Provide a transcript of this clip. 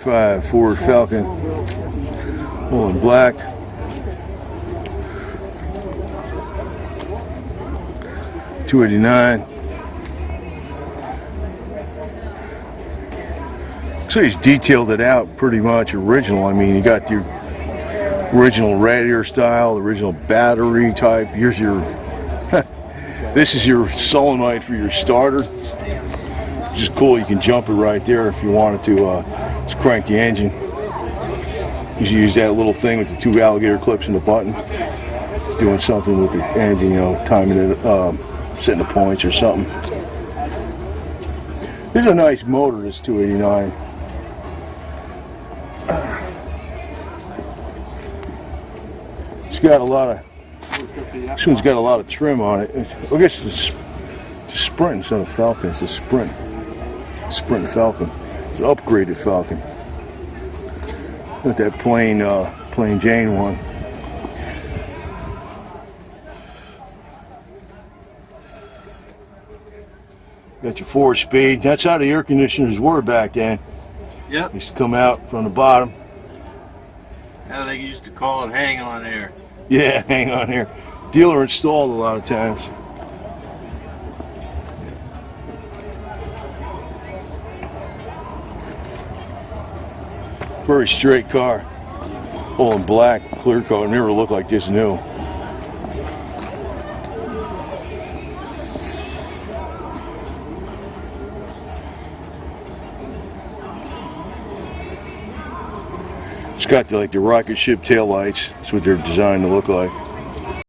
1985 Ford Falcon, all in black. $289. So he's detailed it out pretty much original. I mean, you got the original radiator style, original battery type. Here's your this is your solenoid for your starter, which is cool. You can jump it right there if you wanted to just crank the engine. You use that little thing with the two alligator clips in the button, doing something with the engine, you know, timing it, setting the points or something. This is a nice motor, this 289. It's got a lot of, this one's got a lot of trim on it. I guess it's a Sprint instead of Falcon. It's a Sprint Falcon. It's an upgraded Falcon. Not that plain Jane one. Got your 4-speed. That's how the air conditioners were back then. Yep. Used to come out from the bottom. Now they used to call it hang on air. Yeah, hang on here. Dealer installed a lot of times. Very straight car. All in black, clear coat. Never looked like this new. It's got the rocket ship tail lights. That's what they're designed to look like.